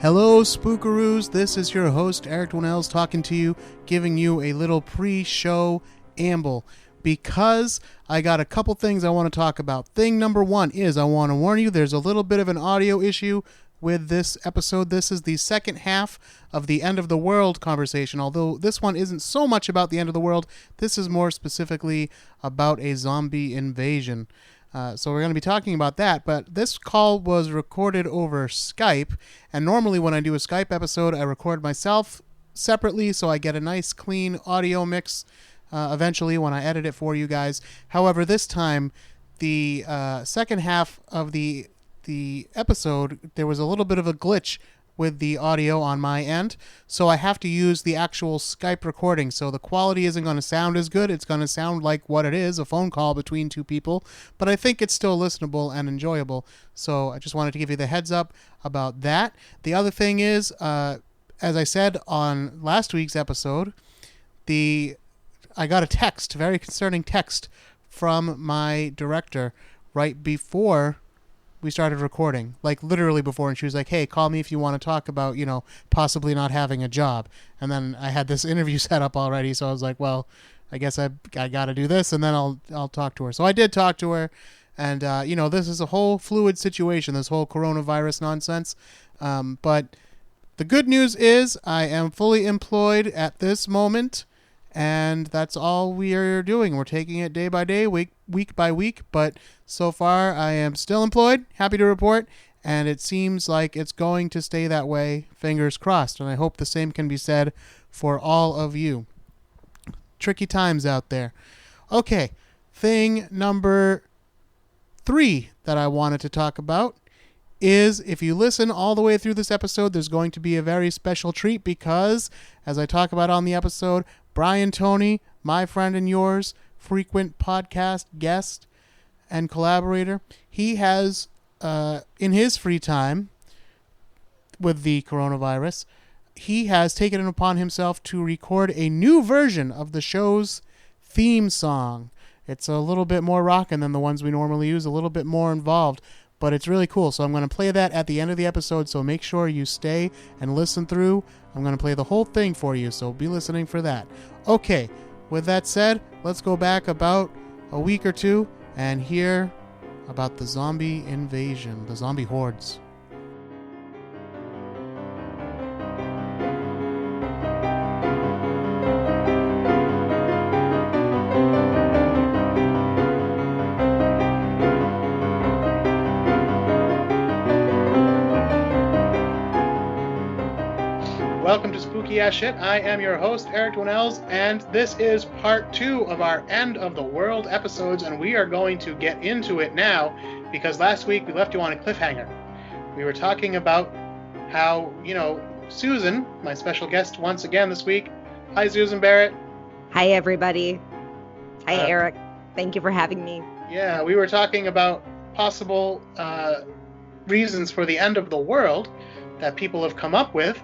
Hello, Spookaroos. This is your host, Eric Dwinells, talking to you, giving you a little pre-show amble. Because I got a couple things I want to talk about. Thing number one is I want to warn you there's a little bit of an audio issue with this episode. This is the second half of the end of the world conversation, although this one isn't so much about the end of the world. This is more specifically about a zombie invasion. So we're going to be talking about that, but this call was recorded over Skype, and normally when I do a Skype episode, I record myself separately so I get a nice clean audio mix eventually when I edit it for you guys. However, this time, the second half of the episode, there was a little bit of a glitch with the audio on my end, so I have to use the actual Skype recording, so the quality isn't going to sound as good. It's going to sound like what it is, a phone call between two people, but I think it's still listenable and enjoyable, so I just wanted to give you the heads up about that. The other thing is, as I said on last week's episode, I got a text, very concerning text, from my director right before we started recording, like literally before, and she was like, hey, call me if you want to talk about, possibly not having a job. And then I had this interview set up already, so I was like, well, I guess I got to do this, and then I'll talk to her. So I did talk to her, and, this is a whole fluid situation, this whole coronavirus nonsense. But the good news is I am fully employed at this moment, and that's all we are doing. We're taking it day by day, week by week, but so far I am still employed, happy to report, and it seems like it's going to stay that way, fingers crossed, and I hope the same can be said for all of you. Tricky times out there. Okay, thing number 3 that I wanted to talk about is, if you listen all the way through this episode, there's going to be a very special treat because, as I talk about on the episode, Brian Toney, my friend and yours, frequent podcast guest and collaborator, he has, in his free time with the coronavirus, he has taken it upon himself to record a new version of the show's theme song. It's a little bit more rockin' than the ones we normally use, a little bit more involved, but it's really cool. So I'm going to play that at the end of the episode, so make sure you stay and listen through. I'm going to play the whole thing for you, so be listening for that. Okay, with that said, let's go back about a week or two and hear about the zombie invasion, the zombie hordes. Welcome to Spooky Ass Shit. I am your host, Eric Dwinells, and this is part 2 of our End of the World episodes, and we are going to get into it now, because last week we left you on a cliffhanger. We were talking about how, Susan, my special guest once again this week. Hi, Susan Barrett. Hi, everybody. Hi, Eric. Thank you for having me. Yeah, we were talking about possible reasons for the end of the world that people have come up with.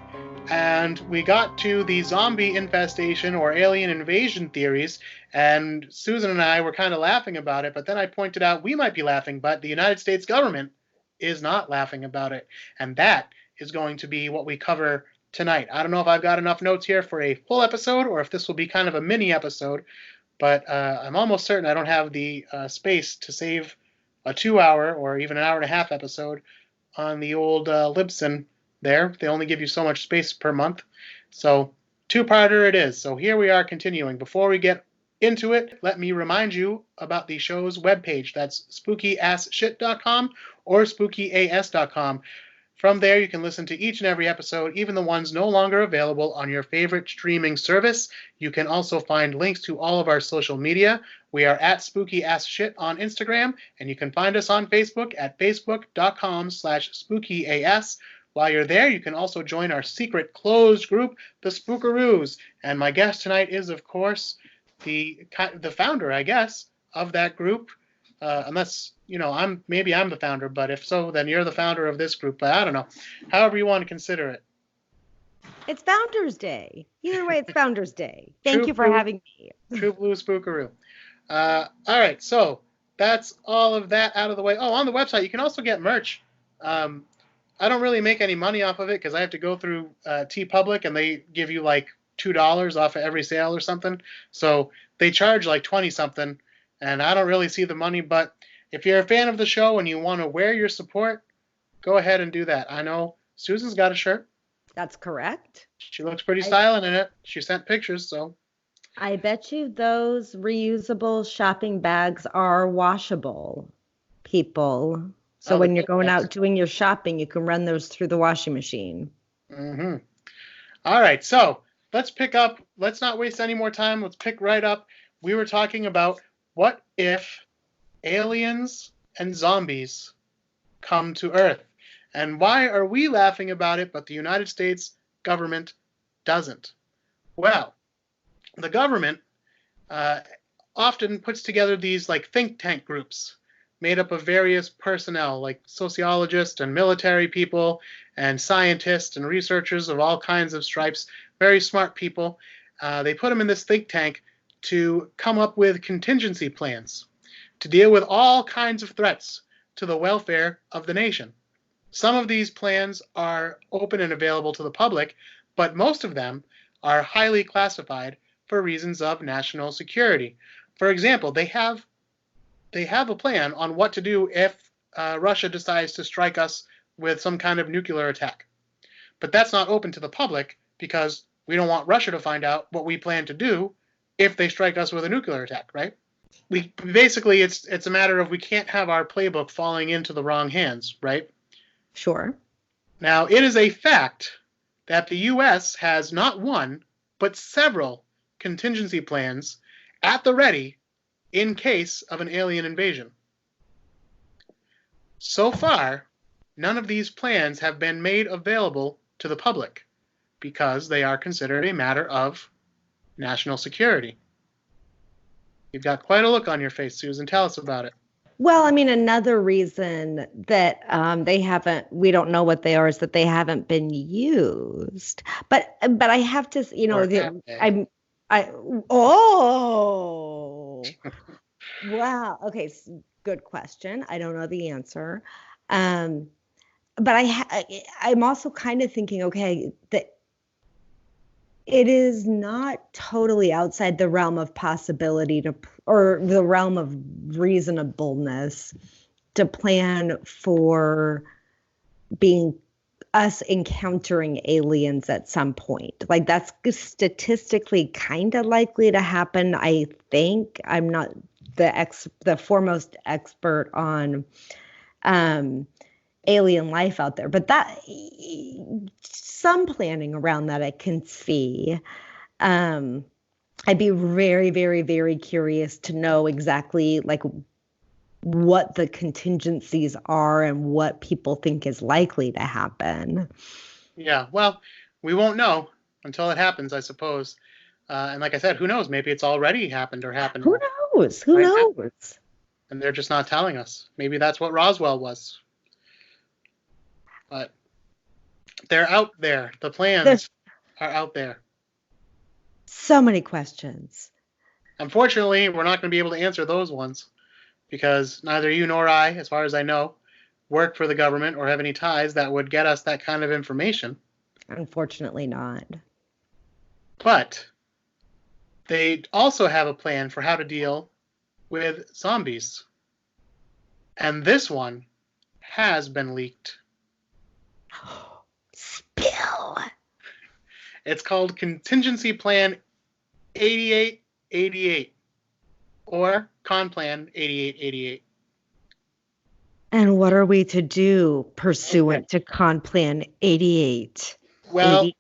And we got to the zombie infestation or alien invasion theories, and Susan and I were kind of laughing about it, but then I pointed out we might be laughing, but the United States government is not laughing about it, and that is going to be what we cover tonight. I don't know if I've got enough notes here for a full episode, or if this will be kind of a mini episode, but I'm almost certain I don't have the space to save a 2-hour or even an hour-and-a-half episode on the old Libsyn. There, they only give you so much space per month. So, 2-parter it is. So here we are continuing. Before we get into it, let me remind you about the show's webpage. That's spookyasshit.com or spookyas.com. From there, you can listen to each and every episode, even the ones no longer available on your favorite streaming service. You can also find links to all of our social media. We are at spookyasshit on Instagram, and you can find us on Facebook at facebook.com/spookyas. While you're there, you can also join our secret closed group, the Spookaroos. And my guest tonight is, of course, the founder, I guess, of that group. Unless, I'm the founder, but if so, then you're the founder of this group. But I don't know. However you want to consider it. It's Founders Day. Either way, it's Founders Day. Thank you for having me. True Blue Spookaroo. All right, so that's all of that out of the way. Oh, on the website, you can also get merch. I don't really make any money off of it because I have to go through TeePublic, and they give you like $2 off of every sale or something. So they charge like 20 something, and I don't really see the money. But if you're a fan of the show and you want to wear your support, go ahead and do that. I know Susan's got a shirt. That's correct. She looks pretty styling in it. She sent pictures, so. I bet you those reusable shopping bags are washable, people. So when you're going out doing your shopping, you can run those through the washing machine. Mm-hmm. All right, so let's pick up. Let's not waste any more time. Let's pick right up. We were talking about what if aliens and zombies come to Earth? And why are we laughing about it, but the United States government doesn't? Well, the government often puts together these like think tank groups made up of various personnel, like sociologists and military people and scientists and researchers of all kinds of stripes, very smart people. They put them in this think tank to come up with contingency plans to deal with all kinds of threats to the welfare of the nation. Some of these plans are open and available to the public, but most of them are highly classified for reasons of national security. For example, they have a plan on what to do if Russia decides to strike us with some kind of nuclear attack. But that's not open to the public because we don't want Russia to find out what we plan to do if they strike us with a nuclear attack, right? We basically, it's a matter of we can't have our playbook falling into the wrong hands, right? Sure. Now, it is a fact that the U.S. has not one, but several contingency plans at the ready in case of an alien invasion. So far, none of these plans have been made available to the public because they are considered a matter of national security. You've got quite a look on your face, Susan. Tell us about it. Well, I mean, another reason that we don't know what they are is that they haven't been used. But I have to, wow. Okay, good question. I don't know the answer. But I'm also kind of thinking, okay, that it is not totally outside the realm of possibility or the realm of reasonableness to plan for us encountering aliens at some point. Like that's statistically kind of likely to happen. I think I'm not the foremost expert on alien life out there, but that some planning around that I can see. I'd be very, very, very curious to know exactly like what the contingencies are and what people think is likely to happen. Yeah, well, we won't know until it happens, I suppose. And like I said, who knows? Maybe it's already happened or happened. Who knows? Who knows? And they're just not telling us. Maybe that's what Roswell was. But they're out there. The plans are out there. So many questions. Unfortunately, we're not going to be able to answer those ones because neither you nor I, as far as I know, work for the government or have any ties that would get us that kind of information. Unfortunately not. But they also have a plan for how to deal with zombies. And this one has been leaked. Spill. It's called Contingency Plan 8888 or Con Plan 8888. And what are we to do pursuant to Con Plan 88? Well,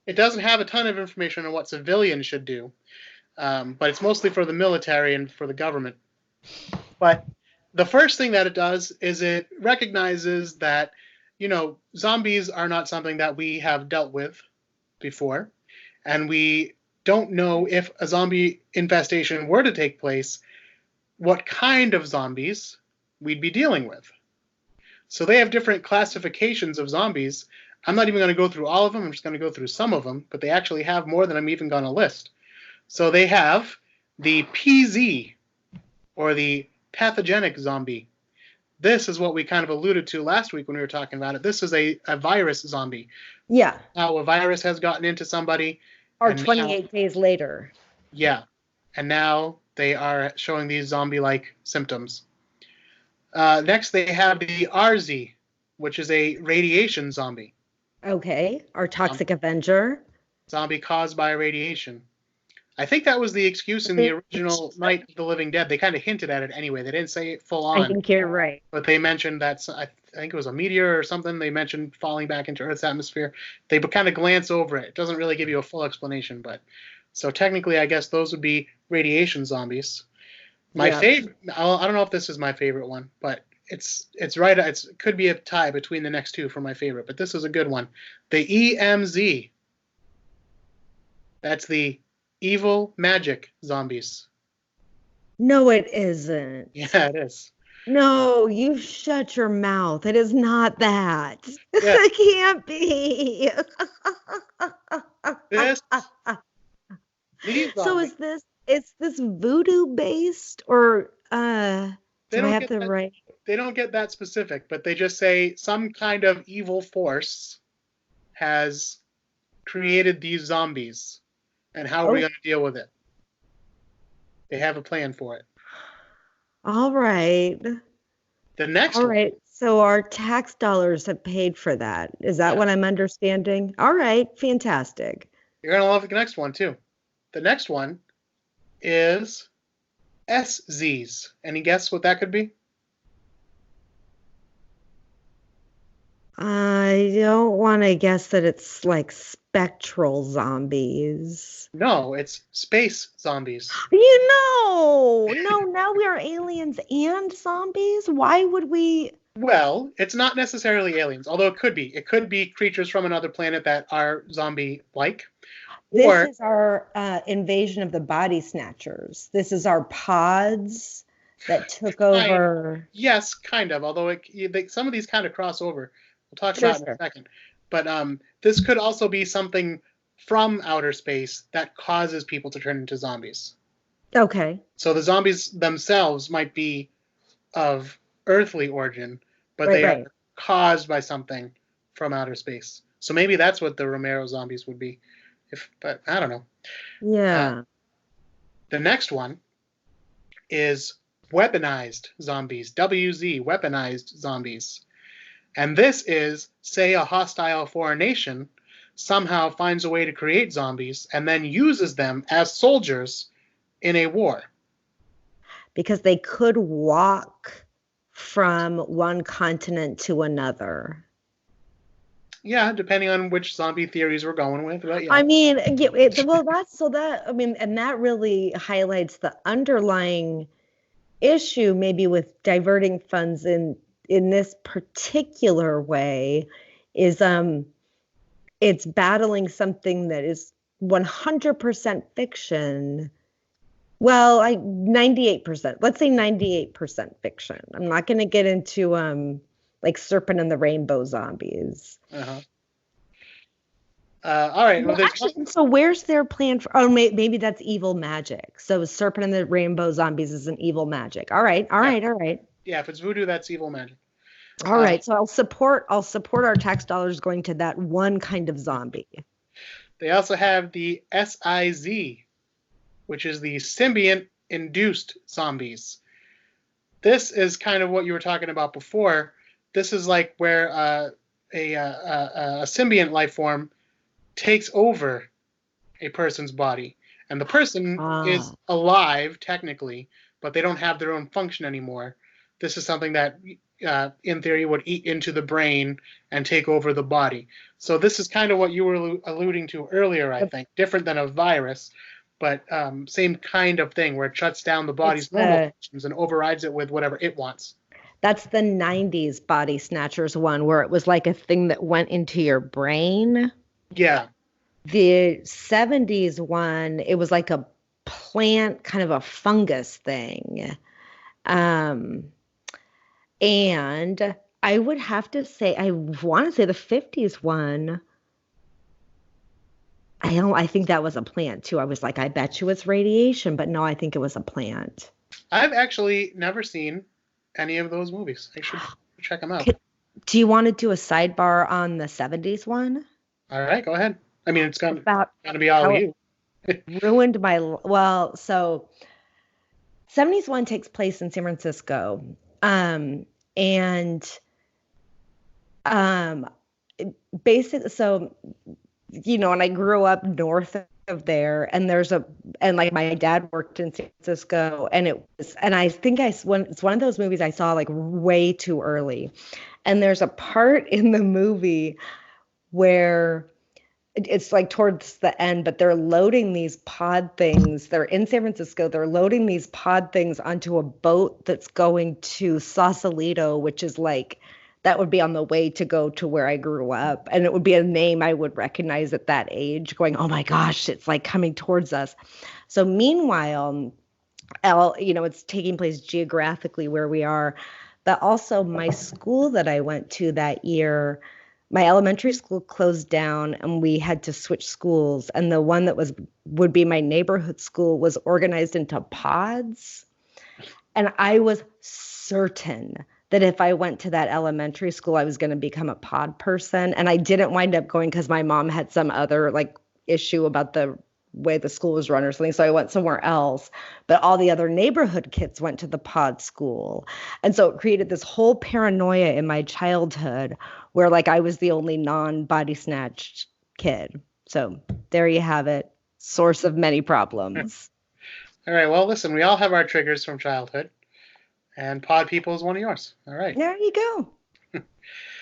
it doesn't have a ton of information on what civilians should do, but it's mostly for the military and for the government. But the first thing that it does is it recognizes that, zombies are not something that we have dealt with before, and we don't know if a zombie infestation were to take place, what kind of zombies we'd be dealing with. So they have different classifications of zombies. I'm not even going to go through all of them. I'm just going to go through some of them, but they actually have more than I'm even going to list. So they have the PZ, or the pathogenic zombie. This is what we kind of alluded to last week when we were talking about it. This is a virus zombie. Yeah. Now a virus has gotten into somebody. Or 28 days later. Yeah. And now they are showing these zombie-like symptoms. Next, they have the RZ, which is a radiation zombie. Okay. Our Toxic Avenger. Zombie caused by radiation. I think that was the excuse in the original Night of the Living Dead. They kind of hinted at it anyway. They didn't say it full on. I think you're right. But they mentioned that, I think it was a meteor or something. They mentioned falling back into Earth's atmosphere. They kind of glance over it. It doesn't really give you a full explanation. But so technically, I guess those would be radiation zombies. My favorite, I don't know if this is my favorite one, but it's right. It could be a tie between the next two for my favorite, but this is a good one. The EMZ. That's the evil magic zombies. No, it isn't. Yeah, it is. No, you shut your mouth. It is not that. Yeah. It can't be. So is this voodoo based or do I have the right? They don't get that specific, but they just say some kind of evil force has created these zombies. And how are we going to deal with it? They have a plan for it. All right. The next All right. So our tax dollars have paid for that. Is that what I'm understanding? All right. Fantastic. You're going to love the next one, too. The next one is SZs. Any guess what that could be? I don't want to guess that it's like spectral zombies. No, it's space zombies. No, now we are aliens and zombies. Why would we? Well, it's not necessarily aliens, although it could be. It could be creatures from another planet that are zombie-like. This is our invasion of the body snatchers. This is our pods that took over. Yes, kind of, although some of these kind of cross over. We'll talk about it in a second. But this could also be something from outer space that causes people to turn into zombies. Okay. So the zombies themselves might be of earthly origin, but they are caused by something from outer space. So maybe that's what the Romero zombies would be. But I don't know. Yeah. The next one is weaponized zombies. WZ, weaponized zombies. And this is, say, a hostile foreign nation somehow finds a way to create zombies and then uses them as soldiers in a war. Because they could walk from one continent to another. Yeah, depending on which zombie theories we're going with. But yeah. I mean, and that really highlights the underlying issue, maybe with diverting funds in this particular way, is it's battling something that is 100% fiction. Well, 98%. Let's say 98% fiction. I'm not going to get into like Serpent and the Rainbow zombies. Uh-huh. All right. Well, actually, so where's their plan for? Oh, maybe that's evil magic. So Serpent and the Rainbow zombies is an evil magic. All right. Yeah, if it's voodoo, that's evil magic. All right. So I'll support our tax dollars going to that one kind of zombie. They also have the SIZ, which is the symbiont-induced zombies. This is kind of what you were talking about before. This is like where a symbiont life form takes over a person's body. And the person is alive, technically, but they don't have their own function anymore. This is something that, in theory, would eat into the brain and take over the body. So this is kind of what you were alluding to earlier, I think. Different than a virus, but same kind of thing where it shuts down the body's normal functions and overrides it with whatever it wants. That's the 90s Body Snatchers one, where it was like a thing that went into your brain. Yeah. The 70s one, it was like a plant, kind of a fungus thing. And I would have to say, I want to say the 50s one, I think that was a plant too. I was like, I bet you it's radiation, but no, I think it was a plant. I've actually never seen any of those movies. I should check them out. Do you want to do a sidebar on the 70s one? All right, go ahead. I mean, it's gonna be all how you. It ruined my so 70s one takes place in San Francisco. And basically, so, and I grew up north of there, and like my dad worked in San Francisco, and I think it's one of those movies I saw like way too early. And there's a part in the movie where it's like towards the end, but they're loading these pod things. They're in San Francisco. They're loading these pod things onto a boat that's going to Sausalito, which is like, that would be on the way to go to where I grew up. And it would be a name I would recognize at that age, going, oh my gosh, it's like coming towards us. So meanwhile, it's taking place geographically where we are. But also my school that I went to that year, my elementary school closed down and we had to switch schools. And the one that would be my neighborhood school was organized into pods. And I was certain that if I went to that elementary school, I was going to become a pod person. And I didn't wind up going because my mom had some other like issue about the way the school was run or something. So I went somewhere else, but all the other neighborhood kids went to the pod school. And so it created this whole paranoia in my childhood where like I was the only non-body snatched kid. So there you have it. Source of many problems. All right. Well, listen, we all have our triggers from childhood, and pod people is one of yours. All right. There you go.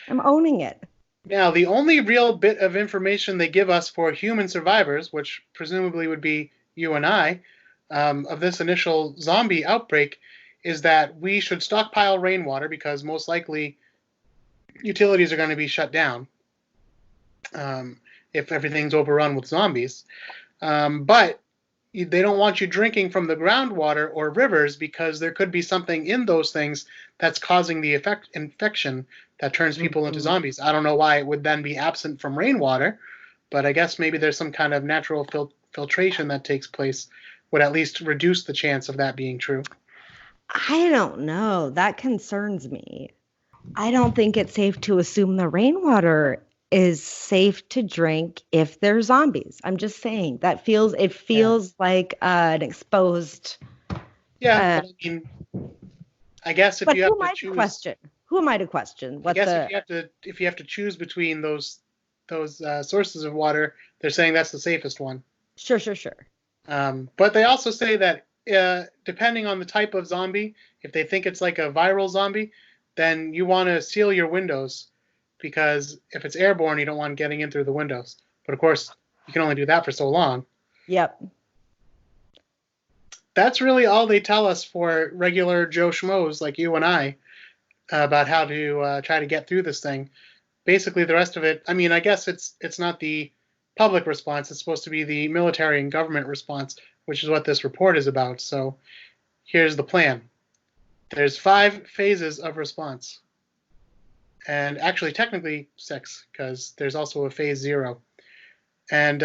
I'm owning it. Now, the only real bit of information they give us for human survivors, which presumably would be you and I, of this initial zombie outbreak, is that we should stockpile rainwater because most likely utilities are going to be shut down if everything's overrun with zombies. But they don't want you drinking from the groundwater or rivers because there could be something in those things that's causing the infection that turns people into zombies. I don't know why it would then be absent from rainwater, but I guess maybe there's some kind of natural filtration that takes place would at least reduce the chance of that being true. I don't know. That concerns me. I don't think it's safe to assume the rainwater is safe to drink if they're zombies. I'm just saying that it feels like an exposed. Yeah, but I mean, I guess if you have to choose. Who am I to question? If you have to choose between those sources of water, they're saying that's the safest one. Sure. But they also say that depending on the type of zombie, if they think it's like a viral zombie, then you want to seal your windows because if it's airborne, you don't want getting in through the windows. But of course, you can only do that for so long. Yep. That's really all they tell us for regular Joe Schmoes like you and I about how to try to get through this thing. Basically, the rest of it, I mean, I guess it's not the public response. It's supposed to be the military and government response, which is what this report is about. So here's the plan. There's 5 phases of response. And actually, technically 6, because there's also a phase 0. And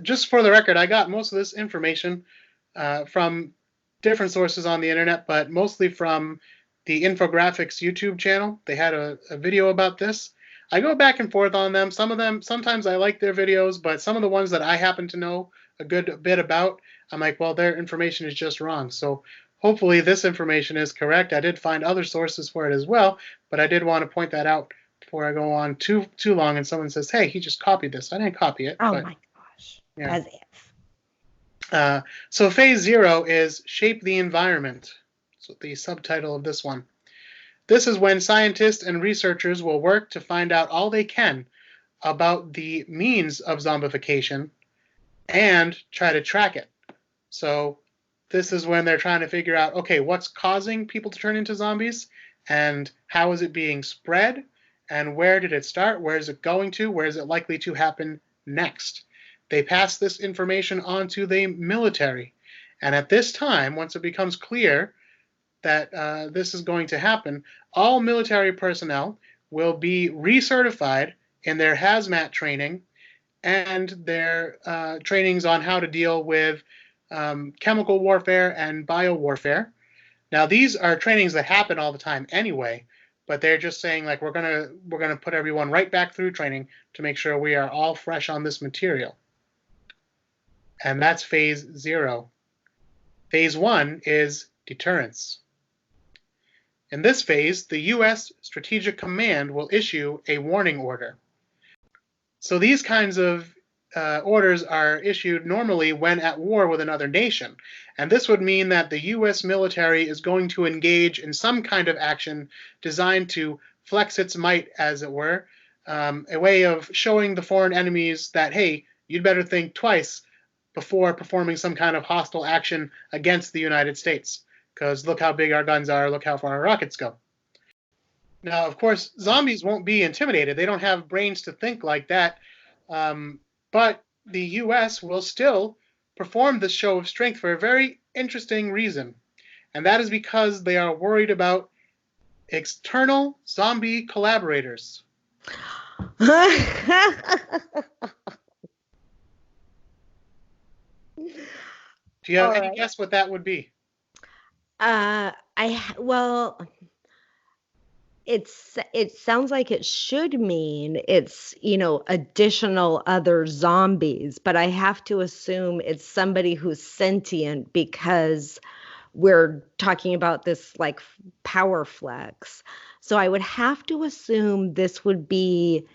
just for the record, I got most of this information from different sources on the internet, but mostly from the Infographics YouTube channel. They had a video about this. I go back and forth on them. Some of them, sometimes I like their videos, but some of the ones that I happen to know a good bit about, I'm like, well, their information is just wrong. So hopefully this information is correct. I did find other sources for it as well, but I did want to point that out before I go on too long and someone says, hey, he just copied this. I didn't copy it. Oh, my gosh. Yeah. As if. So phase 0 is shape the environment. So the subtitle of this one. This is when scientists and researchers will work to find out all they can about the means of zombification and try to track it. So this is when they're trying to figure out, okay, what's causing people to turn into zombies and how is it being spread and where did it start? Where is it going to? Where is it likely to happen next? They pass this information on to the military. And at this time, once it becomes clear that this is going to happen, all military personnel will be recertified in their hazmat training and their trainings on how to deal with chemical warfare and biowarfare. Now, these are trainings that happen all the time anyway, but they're just saying, like, we're gonna put everyone right back through training to make sure we are all fresh on this material. And that's phase 0. Phase 1 is deterrence. In this phase, the U.S. Strategic Command will issue a warning order. So these kinds of orders are issued normally when at war with another nation. And this would mean that the U.S. military is going to engage in some kind of action designed to flex its might, as it were, a way of showing the foreign enemies that, hey, you'd better think twice before performing some kind of hostile action against the United States. Because look how big our guns are, look how far our rockets go. Now, of course, zombies won't be intimidated. They don't have brains to think like that. But the U.S. will still perform this show of strength for a very interesting reason. And that is because they are worried about external zombie collaborators. Do you have any guess what that would be? It sounds like it should mean it's, additional other zombies, but I have to assume it's somebody who's sentient because we're talking about this like power flex. So I would have to assume this would be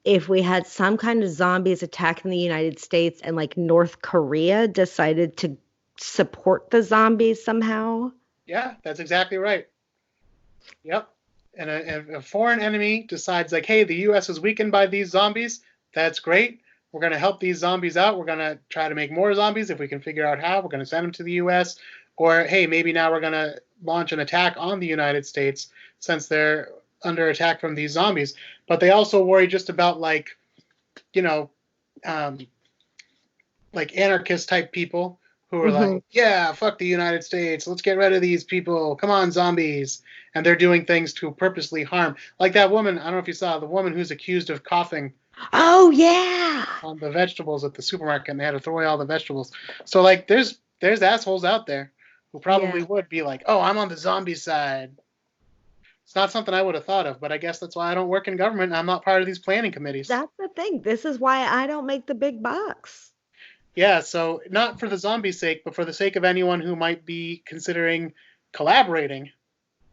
if we had some kind of zombies attacking the United States and like North Korea decided to support the zombies somehow. Yeah, that's exactly right. Yep. And a foreign enemy decides like, hey, the U.S. is weakened by these zombies. That's great. We're going to help these zombies out. We're going to try to make more zombies if we can figure out how. We're going to send them to the U.S. Or, hey, maybe now we're going to launch an attack on the United States since they're under attack from these zombies. But they also worry just about like anarchist type people who are like, yeah, fuck the United States. Let's get rid of these people. Come on, zombies. And they're doing things to purposely harm. Like that woman, I don't know if you saw, the woman who's accused of coughing. Oh, yeah. On the vegetables at the supermarket, and they had to throw away all the vegetables. So, like, there's assholes out there who probably would be like, oh, I'm on the zombie side. It's not something I would have thought of, but I guess that's why I don't work in government and I'm not part of these planning committees. That's the thing. This is why I don't make the big bucks. Yeah, so not for the zombie's sake, but for the sake of anyone who might be considering collaborating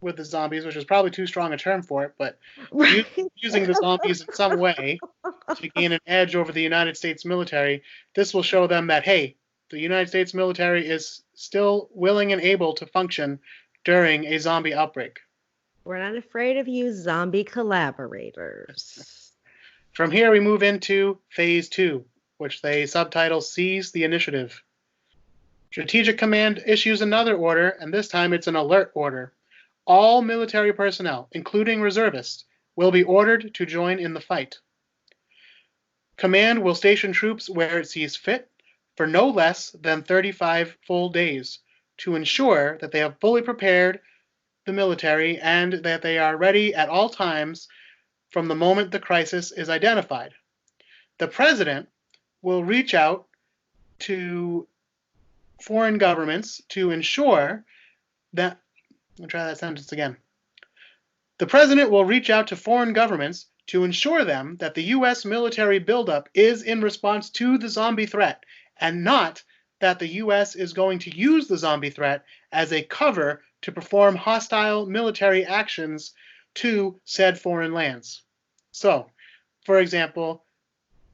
with the zombies, which is probably too strong a term for it, but using the zombies in some way to gain an edge over the United States military, this will show them that, hey, the United States military is still willing and able to function during a zombie outbreak. We're not afraid of you, zombie collaborators. From here, we move into Phase 2, which they subtitle Seize the Initiative. Strategic Command issues another order, and this time it's an alert order. All military personnel, including reservists, will be ordered to join in the fight. Command will station troops where it sees fit for no less than 35 full days to ensure that they have fully prepared the military and that they are ready at all times from the moment the crisis is identified. The president will reach out to foreign governments to ensure that, I'll try that sentence again. The president will reach out to foreign governments to ensure them that the U.S. military buildup is in response to the zombie threat and not that the U.S. is going to use the zombie threat as a cover to perform hostile military actions to said foreign lands. So, for example,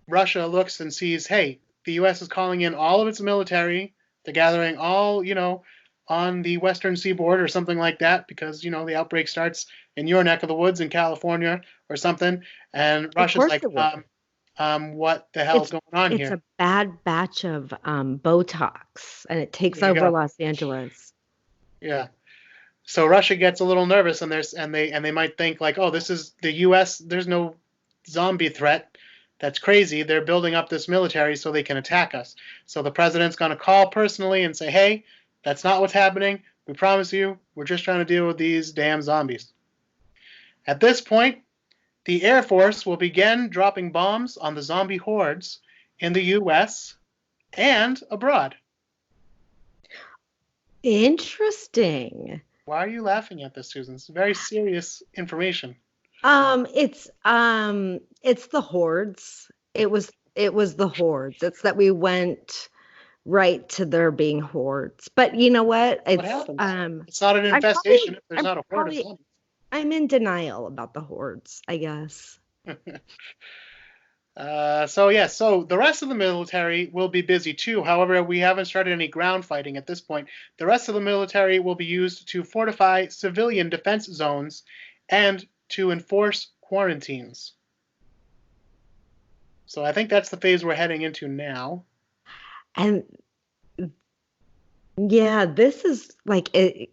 Russia looks and sees, hey, the U.S. is calling in all of its military. They're gathering all, on the western seaboard or something like that because, the outbreak starts in your neck of the woods in California or something. And Russia's like, what the hell's going on here? It's a bad batch of Botox, and it takes over Los Angeles. Yeah. So Russia gets a little nervous, and they might think like, oh, this is the U.S. There's no zombie threat. That's crazy. They're building up this military so they can attack us. So the president's going to call personally and say, hey, that's not what's happening. We promise you, we're just trying to deal with these damn zombies. At this point, the Air Force will begin dropping bombs on the zombie hordes in the U.S. and abroad. Interesting. Why are you laughing at this, Susan? It's very serious information. It's the hordes. It was the hordes. It's that we went right to there being hordes. But you know what? What happens? It's not an infestation if there's not a horde of zombies. I'm in denial about the hordes, I guess. So the rest of the military will be busy too. However, we haven't started any ground fighting at this point. The rest of the military will be used to fortify civilian defense zones and to enforce quarantines. So I think that's the phase we're heading into now. And yeah, this is like the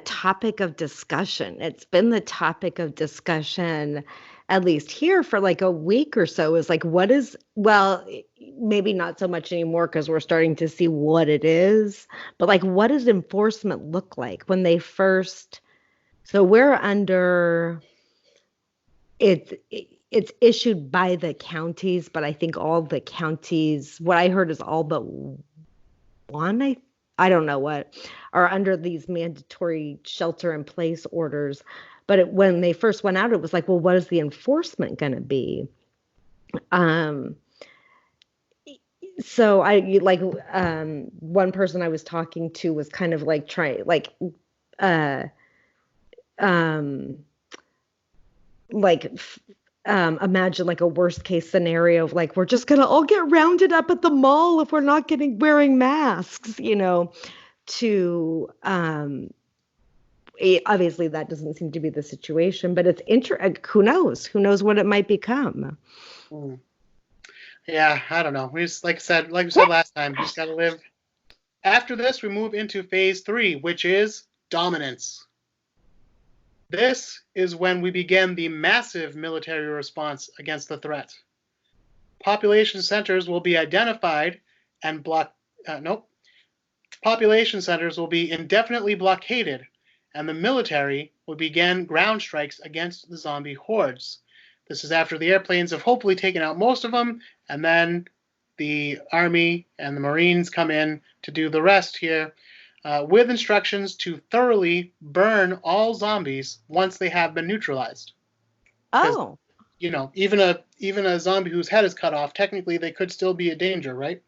topic of discussion. It's been the topic of discussion, at least here, for like a week or so. Is like, maybe not so much anymore because we're starting to see what it is, but like, what does enforcement look like when they first? So we're under it's issued by the counties, but I think all the counties, what I heard is all but one, I don't know what, are under these mandatory shelter in place orders. But when they first went out, it was like, well, what is the enforcement going to be? So one person I was talking to was kind of like imagine like a worst case scenario of like, we're just going to all get rounded up at the mall if we're not wearing masks, obviously that doesn't seem to be the situation, but it's who knows what it might become. Yeah, I don't know. We just, like we said last time, we just got to live. After this, we move into phase 3, which is dominance. This is when we begin the massive military response against the threat. Population centers will be identified and population centers will be indefinitely blockaded, and the military will begin ground strikes against the zombie hordes. This is after the airplanes have hopefully taken out most of them, and then the Army and the Marines come in to do the rest here, with instructions to thoroughly burn all zombies once they have been neutralized. Oh. Even a zombie whose head is cut off, technically they could still be a danger, right?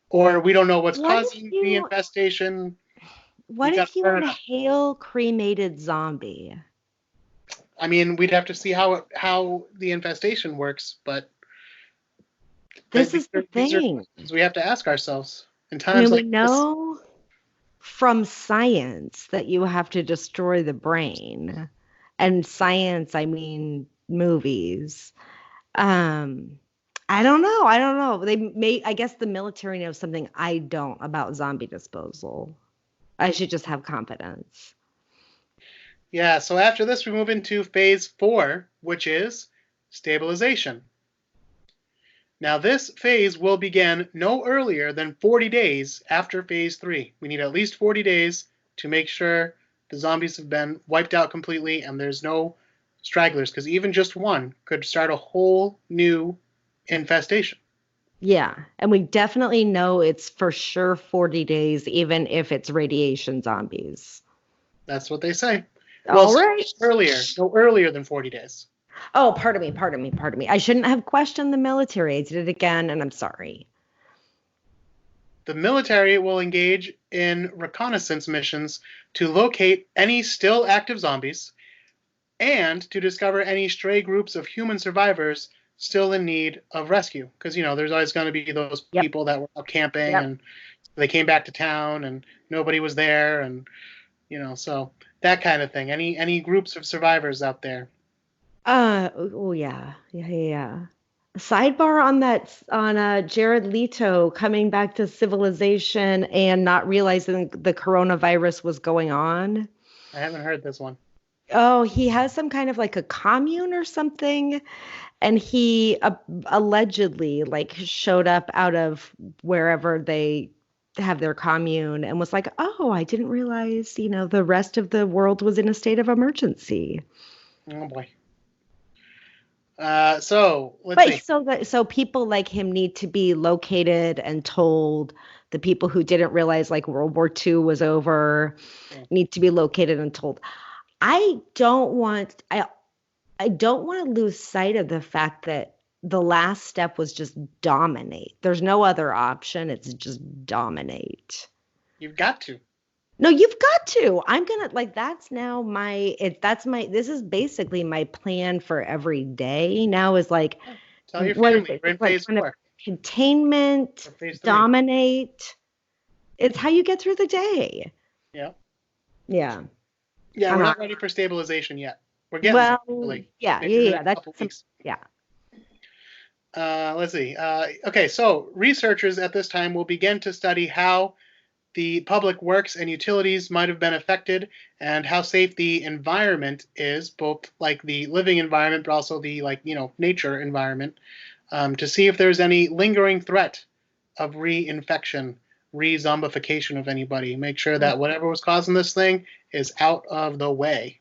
Or we don't know what's causing the infestation. What if you were a hail cremated zombie? I mean, we'd have to see how the infestation works, but this is the thing. We have to ask ourselves in times like this. We know from science that you have to destroy the brain, and science, I mean movies. I don't know. I guess the military knows something I don't about zombie disposal. I should just have confidence. Yeah, so after this, we move into phase 4, which is stabilization. Now, this phase will begin no earlier than 40 days after phase 3. We need at least 40 days to make sure the zombies have been wiped out completely and there's no stragglers, because even just one could start a whole new infestation. Yeah, and we definitely know it's for sure 40 days, even if it's radiation zombies. That's what they say. All right. No earlier than 40 days. Oh, pardon me. I shouldn't have questioned the military. I did it again, and I'm sorry. The military will engage in reconnaissance missions to locate any still active zombies and to discover any stray groups of human survivors still in need of rescue. Because, there's always going to be those people that were out camping and they came back to town and nobody was there, and, so that kind of thing. Any groups of survivors out there? Yeah. Sidebar on Jared Leto coming back to civilization and not realizing the coronavirus was going on. I haven't heard this one. Oh, he has some kind of like a commune or something, and he allegedly showed up out of wherever they have their commune and was like, oh, I didn't realize, the rest of the world was in a state of emergency. Oh boy. So let's see. So people like him need to be located and told The people who didn't realize like World War II was over need to be located and told. I don't want to lose sight of the fact that the last step was just dominate. There's no other option. It's just dominate. You've got to. No, you've got to. I'm going to this is basically my plan for every day now is like, tell your family, we're in phase 4. Containment, dominate. It's how you get through the day. Yeah. Yeah. Yeah, we're not ready for stabilization yet. We're getting there. Like, yeah. That's yeah. Let's see. Okay, so researchers at this time will begin to study how the public works and utilities might have been affected and how safe the environment is, both like the living environment, but also the nature environment, to see if there's any lingering threat of reinfection, re-zombification of anybody. Make sure that whatever was causing this thing is out of the way.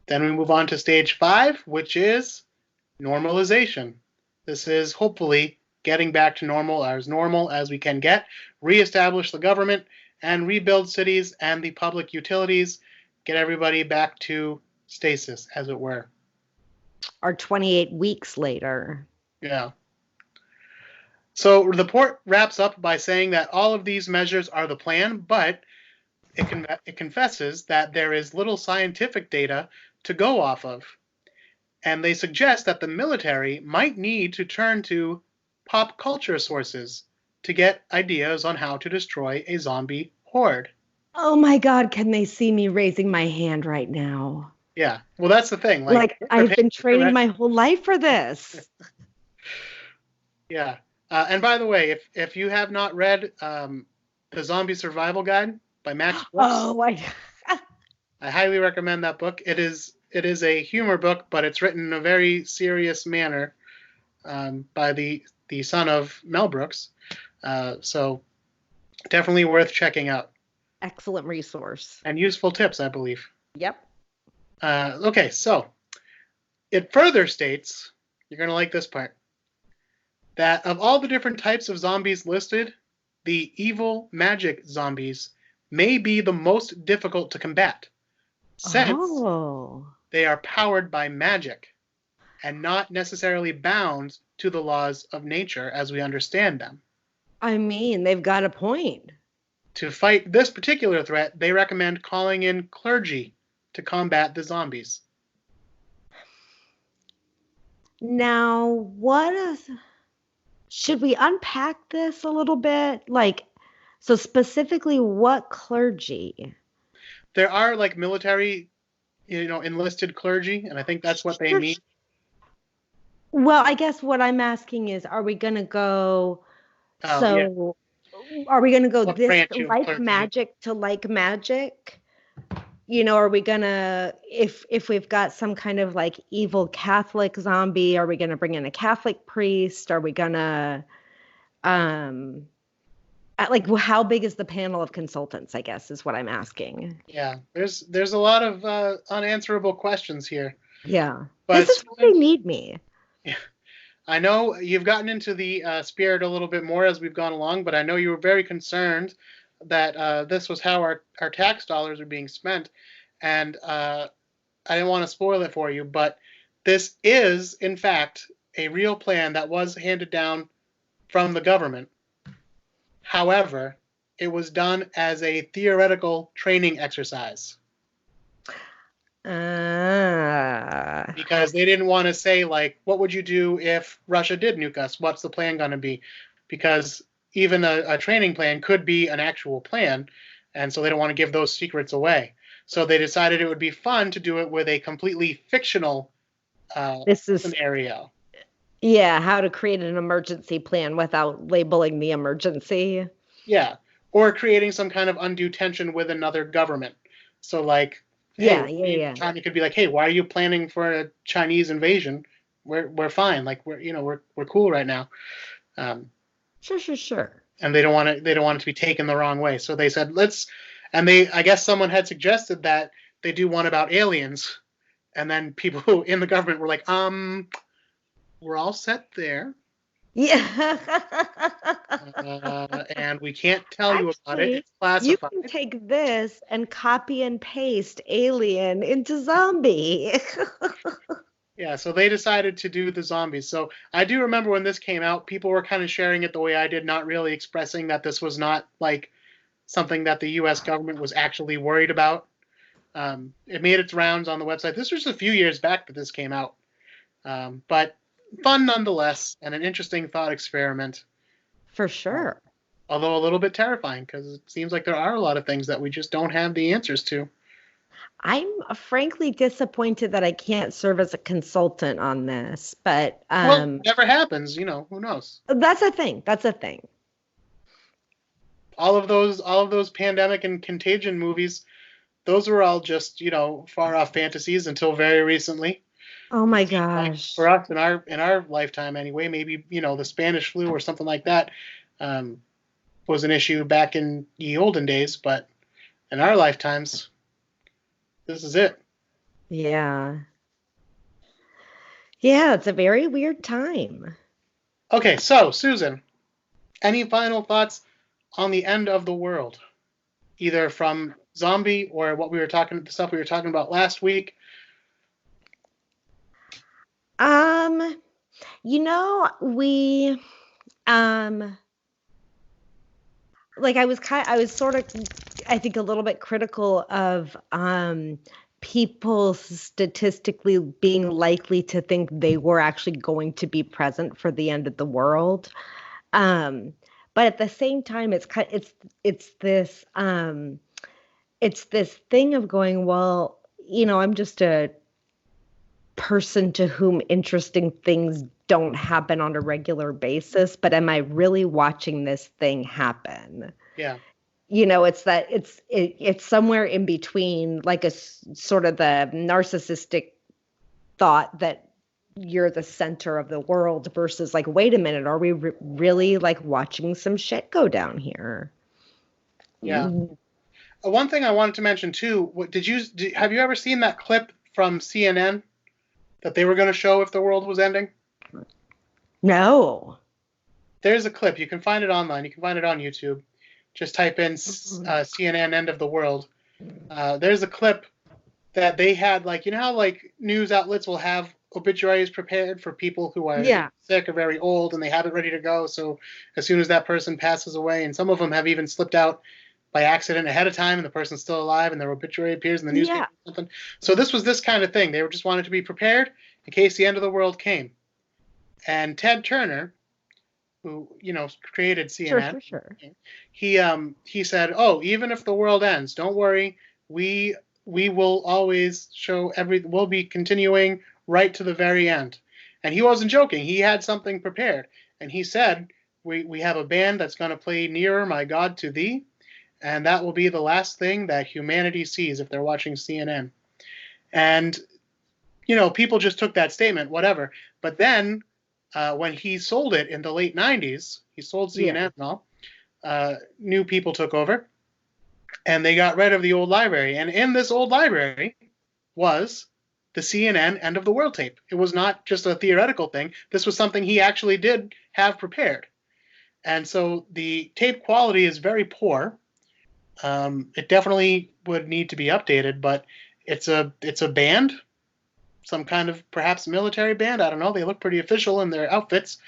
Then we move on to stage 5, which is normalization. This is hopefully getting back to normal as we can get, reestablish the government, and rebuild cities and the public utilities, get everybody back to stasis, as it were. Or 28 weeks later. Yeah. So the report wraps up by saying that all of these measures are the plan, but it confesses that there is little scientific data to go off of. And they suggest that the military might need to turn to pop culture sources to get ideas on how to destroy a zombie horde. Oh my God, can they see me raising my hand right now? Yeah, well, that's the thing. Like I've been training my whole life for this. Yeah. And by the way, if you have not read The Zombie Survival Guide by Max Brooks, I highly recommend that book. It is a humor book, but it's written in a very serious manner by the son of Mel Brooks. So definitely worth checking out. Excellent resource. And useful tips, I believe. Yep. Okay, so it further states, you're going to like this part, that of all the different types of zombies listed, the evil magic zombies may be the most difficult to combat, since they are powered by magic and not necessarily bound to the laws of nature as we understand them. I mean, they've got a point. To fight this particular threat, they recommend calling in clergy to combat the zombies. Now, should we unpack this a little bit? Like, so specifically what clergy? There are like military, enlisted clergy, and I think that's what they mean. Well, I guess what I'm asking is, are we going to go, are we going to go this like magic to like magic? Are we going to, if we've got some kind of like evil Catholic zombie, are we going to bring in a Catholic priest? Are we going to, how big is the panel of consultants, I guess, is what I'm asking. Yeah, there's a lot of unanswerable questions here. Yeah, but this is why they need me. Yeah. I know you've gotten into the spirit a little bit more as we've gone along, but I know you were very concerned that this was how our tax dollars are being spent, and I didn't want to spoil it for you, but this is, in fact, a real plan that was handed down from the government. However, it was done as a theoretical training exercise. Because they didn't want to say, like, what would you do if Russia did nuke us? What's the plan going to be? Because even a training plan could be an actual plan, and so they don't want to give those secrets away. So they decided it would be fun to do it with a completely fictional scenario. Yeah, how to create an emergency plan without labeling the emergency. Yeah, or creating some kind of undue tension with another government. So, like, China could be like, hey, why are you planning for a Chinese invasion? We're fine. Like, we're cool right now. Sure. And they don't want it to be taken the wrong way. So they said, I guess someone had suggested that they do one about aliens. And then people in the government were like, we're all set there. Yeah. and we can't tell you about it. Actually, It's you classified. can take this and copy and paste Alien into Zombie. Yeah, so they decided to do the zombies. So I do remember when this came out, people were kind of sharing it the way I did, not really expressing that this was not like something that the U.S. government was actually worried about. It made its rounds on the website. This was a few years back that this came out, but fun nonetheless, and an interesting thought experiment. For sure. Although a little bit terrifying, because it seems like there are a lot of things that we just don't have the answers to. I'm frankly disappointed that I can't serve as a consultant on this, but Well, whatever happens, who knows? that's a thing. That's a thing. All of those pandemic and contagion movies, those were all just, far off fantasies until very recently. Oh my Like gosh. for us in our lifetime anyway, maybe, the Spanish flu or something like that was an issue back in the olden days, but in our lifetimes, this is it. Yeah. Yeah, it's a very weird time. Okay, so Susan, any final thoughts on the end of the world, either from zombie or the stuff we were talking about last week? We like I was sort of, I think, a little bit critical of people statistically being likely to think they were actually going to be present for the end of the world. But at the same time, it's this thing of going, well, I'm just a person to whom interesting things don't happen on a regular basis, but am I really watching this thing happen? Yeah. It's somewhere in between, like a sort of the narcissistic thought that you're the center of the world versus like, wait a minute, are we really like watching some shit go down here? Yeah. One thing I wanted to mention too, have you ever seen that clip from CNN that they were going to show if the world was ending? No. There's a clip. You can find it online. You can find it on YouTube. Just type in CNN end of the world. There's a clip that they had, like, how like news outlets will have obituaries prepared for people who are sick or very old, and they have it ready to go. So as soon as that person passes away, and some of them have even slipped out by accident ahead of time, and the person's still alive, and their obituary appears in the newspaper or something. So this was this kind of thing. They just wanted to be prepared in case the end of the world came. And Ted Turner, who created CNN, Sure. he said, "Oh, even if the world ends, don't worry. We will always show we'll be continuing right to the very end." And he wasn't joking. He had something prepared, and he said, "We have a band that's going to play 'Nearer, My God, to Thee,' and that will be the last thing that humanity sees if they're watching CNN." And people just took that statement, whatever. But then when he sold it in the late 90s, he sold CNN and all, new people took over, and they got rid of the old library. And in this old library was the CNN end of the world tape. It was not just a theoretical thing. This was something he actually did have prepared. And so the tape quality is very poor. It definitely would need to be updated, but it's a band, some kind of perhaps military band. I don't know. They look pretty official in their outfits,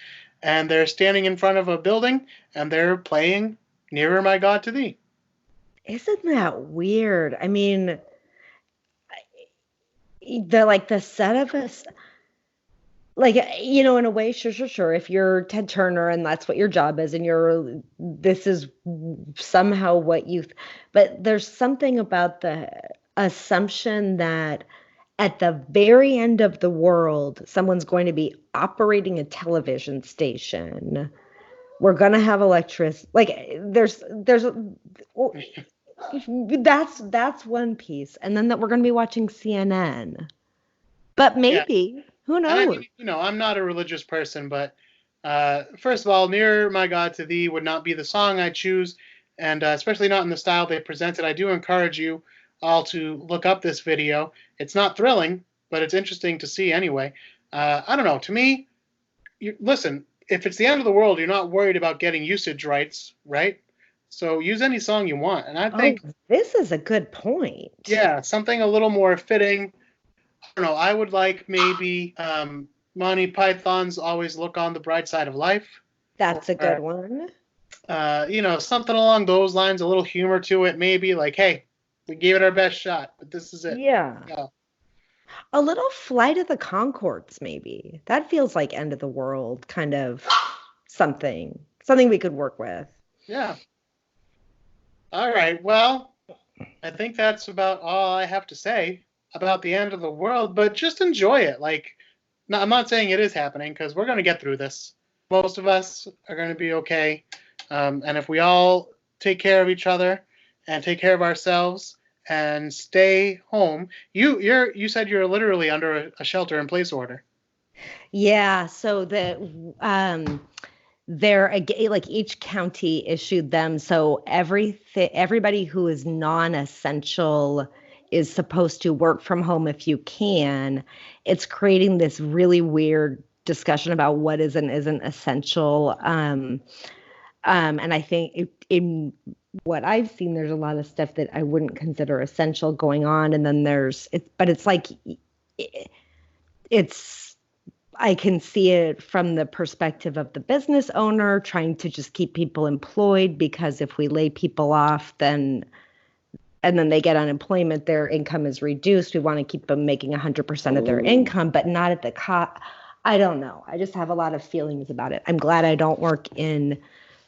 and they're standing in front of a building, and they're playing "Nearer, My God, to Thee." Isn't that weird? I mean, the set of us, like, in a way, sure. If you're Ted Turner and that's what your job is, and this is somehow what but there's something about the assumption that at the very end of the world, someone's going to be operating a television station. We're going to have electricity. Like that's one piece. And then that we're going to be watching CNN. But maybe, who knows? I mean, I'm not a religious person, but first of all, "Nearer, My God, to Thee" would not be the song I choose, and especially not in the style they presented. I do encourage you all to look up this video. It's not thrilling, but it's interesting to see anyway. I don't know. To me, listen, if it's the end of the world, you're not worried about getting usage rights, right? So use any song you want. And I think, this is a good point. yeah, something a little more fitting. I don't know. I would like maybe Monty Python's "Always Look on the Bright Side of Life." That's a good one. Something along those lines, a little humor to it, maybe like, hey, we gave it our best shot, but this is it. Yeah. A little Flight of the Conchords, maybe. That feels like end of the world kind of something we could work with. Yeah. All right. Well, I think that's about all I have to say about the end of the world, but just enjoy it. Like, no, I'm not saying it is happening, because we're going to get through this. Most of us are going to be okay. And if we all take care of each other and take care of ourselves and stay home, you said you're literally under a shelter-in-place order. Yeah. So like each county issued them. So everybody who is non-essential is supposed to work from home if you can. It's creating this really weird discussion about what is and isn't essential. And I think in what I've seen, there's a lot of stuff that I wouldn't consider essential going on. And then I can see it from the perspective of the business owner trying to just keep people employed, because if we lay people off, and then they get unemployment, their income is reduced. We want to keep them making 100% of their income, but not at the cost. I don't know. I just have a lot of feelings about it. I'm glad I don't work in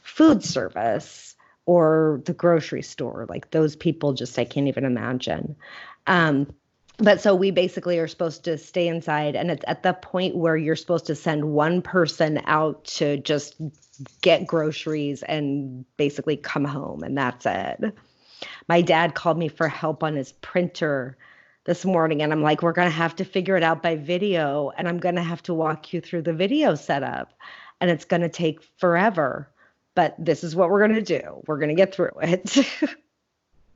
food service or the grocery store. Like those people, I can't even imagine. But so we basically are supposed to stay inside, and it's at the point where you're supposed to send one person out to just get groceries and basically come home, and that's it. My dad called me for help on his printer this morning, and I'm like, we're going to have to figure it out by video, and I'm going to have to walk you through the video setup, and it's going to take forever, but this is what we're going to do. We're going to get through it.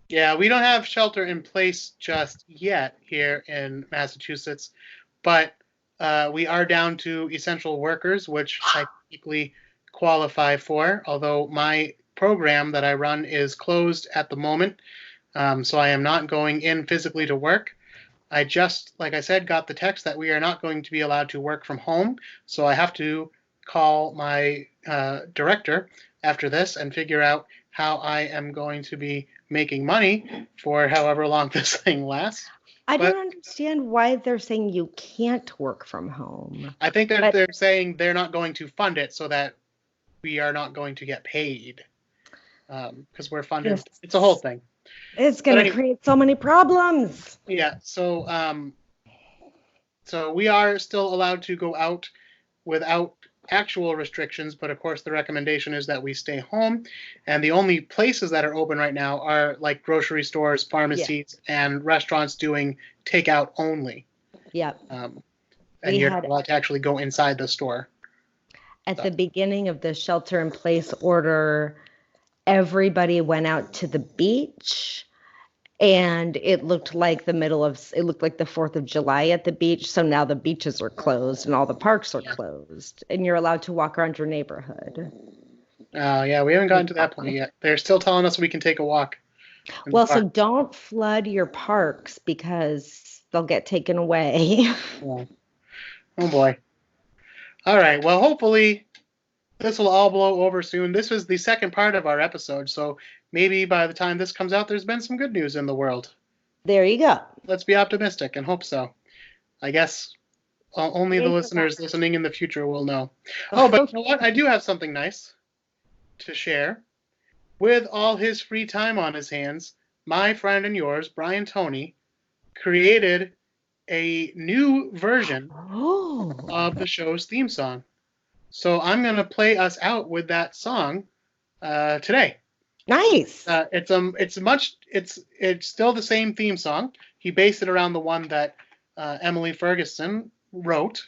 Yeah, we don't have shelter in place just yet here in Massachusetts, but we are down to essential workers, which I technically qualify for, although my program that I run is closed at the moment, so I am not going in physically to work. I just, like I said, got the text that we are not going to be allowed to work from home, so I have to call my director after this and figure out how I am going to be making money for however long this thing lasts. I don't understand why they're saying you can't work from home. I think that they're saying they're not going to fund it so that we are not going to get paid, because we're funded. It's a whole thing. It's going to create so many problems. Yeah. So we are still allowed to go out without actual restrictions, but of course the recommendation is that we stay home, and the only places that are open right now are like grocery stores, pharmacies, and restaurants doing takeout only. Yeah. And you're not allowed to actually go inside the store. At the beginning of the shelter-in-place order, everybody went out to the beach, and it looked like the 4th of July at the beach. So now the beaches are closed and all the parks are closed, and you're allowed to walk around your neighborhood. Oh, yeah, we haven't gotten to that point yet. They're still telling us we can take a walk. Well, so don't flood your parks because they'll get taken away. Yeah. Oh, boy. All right. Well, hopefully this will all blow over soon. This was the second part of our episode, so maybe by the time this comes out, there's been some good news in the world. There you go. Let's be optimistic and hope so. I guess only the listeners listening in the future will know. Oh, but you know what? I do have something nice to share. With all his free time on his hands, my friend and yours, Brian Toney, created a new version of the show's theme song. So I'm going to play us out with that song today. Nice. It's still the same theme song. He based it around the one that Emily Ferguson wrote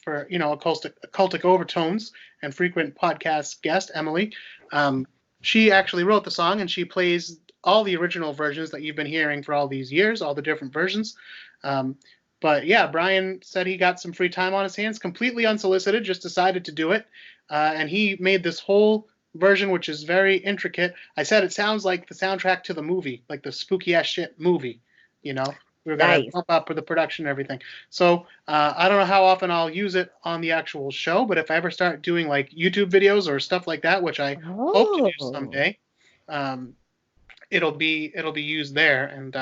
for, occultic overtones and frequent podcast guest Emily. She actually wrote the song, and she plays all the original versions that you've been hearing for all these years, all the different versions. But yeah, Brian said he got some free time on his hands, completely unsolicited, just decided to do it. And he made this whole version, which is very intricate. I said it sounds like the soundtrack to the movie, like the spooky ass shit movie, you know? We're going to bump up for the production and everything. So I don't know how often I'll use it on the actual show, but if I ever start doing like YouTube videos or stuff like that, which I hope to do someday, it'll be used there, and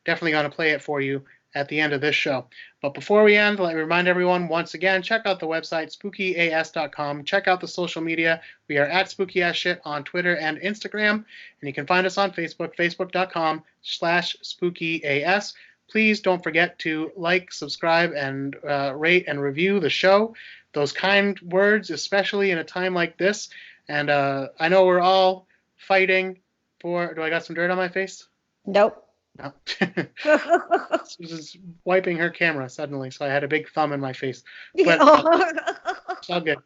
definitely going to play it for you at the end of this show. But before we end, let me remind everyone once again, check out the website spookyas.com. Check out the social media. We are at spookyasshit on Twitter and Instagram, and you can find us on Facebook, facebook.com/spookyas. Please don't forget to like, subscribe, and rate and review the show. Those kind words, especially in a time like this. And I know we're all fighting for... Do I got some dirt on my face? Nope. No. Susan's wiping her camera suddenly, so I had a big thumb in my face. But it's all good.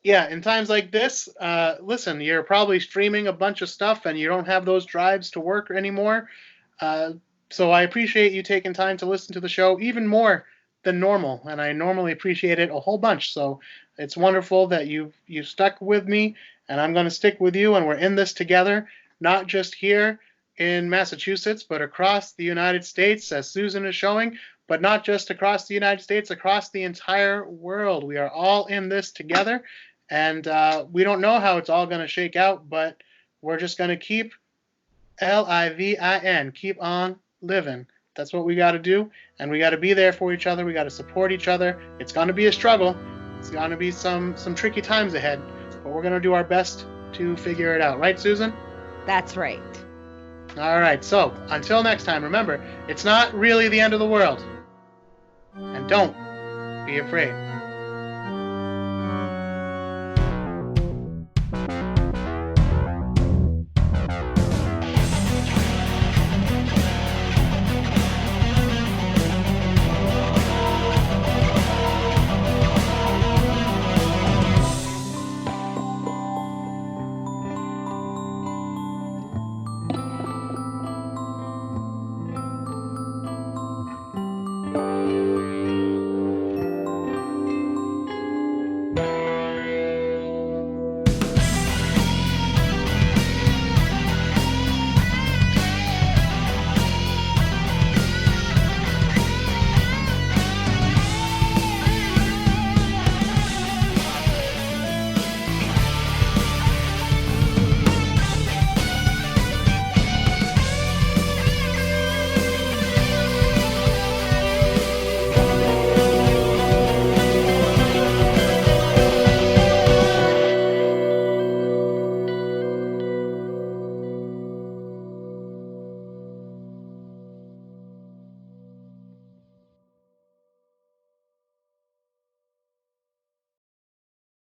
Yeah, in times like this, listen, you're probably streaming a bunch of stuff and you don't have those drives to work anymore. So I appreciate you taking time to listen to the show even more than normal, and I normally appreciate it a whole bunch. So it's wonderful that you stuck with me, and I'm going to stick with you, and we're in this together, not just here in Massachusetts, but across the United States, as Susan is showing, but not just across the United States, across the entire world. We are all in this together, and we don't know how it's all going to shake out, but we're just going to keep LIVIN, keep on living. That's what we got to do, and we got to be there for each other. We got to support each other. It's going to be a struggle. It's going to be some tricky times ahead, but we're going to do our best to figure it out. Right, Susan? That's right. All right, so until next time, remember, it's not really the end of the world. And don't be afraid.